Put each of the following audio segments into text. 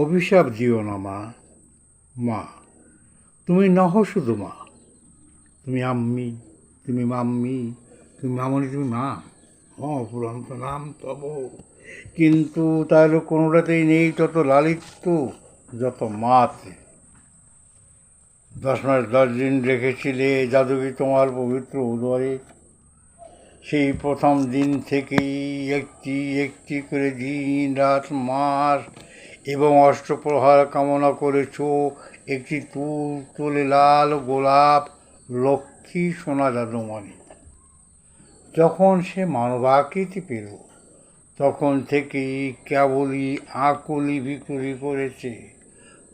অভিশাপ দিও না মা। মা, তুমি নহ শুধু মা, তুমি আম্মি, তুমি মাম্মি, তুমি মামনি, তুমি মা। অফুরন্ত নাম তব, কিন্তু তার কোনোটাতেই নেই তত লালিত্য যত মাতে। 10 মাস 10 দিন রেখেছিলে জাদুকে তোমার পবিত্র উদরে। সেই প্রথম দিন থেকেই একটি একটি করে দিন, রাত, মাস এবং অষ্টপ্রহার কামনা করেছ একটি তুলে লাল গোলাপ লক্ষ্মী সোনা জাদুমণি। যখন সে মানবাকৃতি পেল তখন থেকেই কেবলই আকুলি বিকুলি করেছে।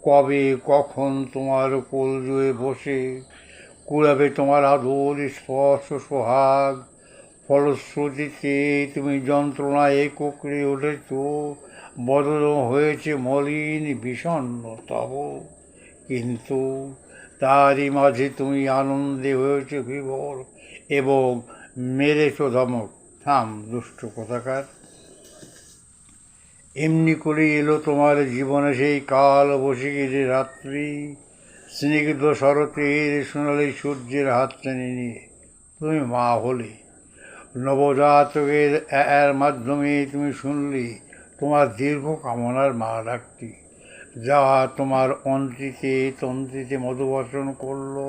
কবে কখন তোমার কোল জুয়ে বসে কুড়াবে তোমার আদর স্পর্শ সোহাগ। ফলশ্রুতিতে তুমি যন্ত্রণায় কুকড়ে উঠেছ, বদল হয়েছে মলিন বিষণ্ণ তব। কিন্তু তারই মাঝে তুমি আনন্দে হয়েছে বিভোর এবং মেরেছ ধমক, থাম দুষ্ট কোথাকার। এমনি করেই এলো তোমার জীবনে সেই কাল বসিয়ে রাত্রি, স্নিগ্ধ শরতের সোনালি সূর্যের হাত টেনে নিয়ে তুমি মা হলে। নবজাতকের এর মাধ্যমে তুমি শুনলে তোমার দীর্ঘ কামনার মা ডাকটি, যা তোমার অন্ত্রিতে তন্ত্রিতে মধুবর্ষণ করলো।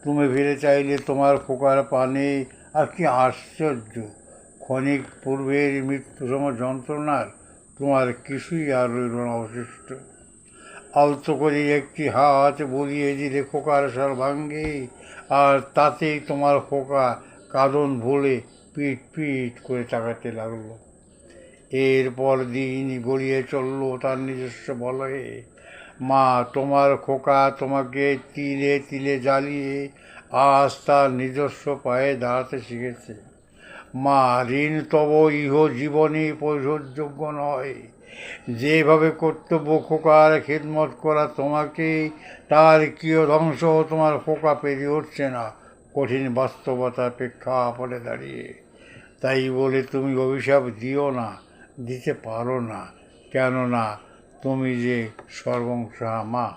তুমি ফিরে চাইলে তোমার ফোকার পানে, আর কি আশ্চর্য, ক্ষণিক পূর্বের মৃত্যুসম যন্ত্রণার তোমার কিছুই আর রইল না অবশিষ্ট। আলতো করে একটি হাত বুলিয়ে দিলে খোকার সর্বাঙ্গে, আর তাতেই তোমার খোকা কাঁদন ভুলে পিট পিট করে তাকাতে লাগলো। এরপর দিন গড়িয়ে চলল তার নিজস্ব বলয়ে। মা, তোমার খোকা তোমাকে তিলে তিলে জ্বালিয়ে আজ তার নিজস্ব পায়ে দাঁড়াতে শিখেছে। মা, ঋণ তব ইহ জীবনে পরিশোধযোগ্য নয়। যেভাবে কর্তব্য খোকার খেদমত করা তোমাকে, তার কিয় ধ্বংস তোমার খোকা পেরিয়ে উঠছে না কঠিন বাস্তবতার প্রেক্ষাপটে দাঁড়িয়ে। তাই বলে তুমি অভিশাপ দিও না, দিতে পারো না, কেননা তুমি যে সর্বংসহা মা।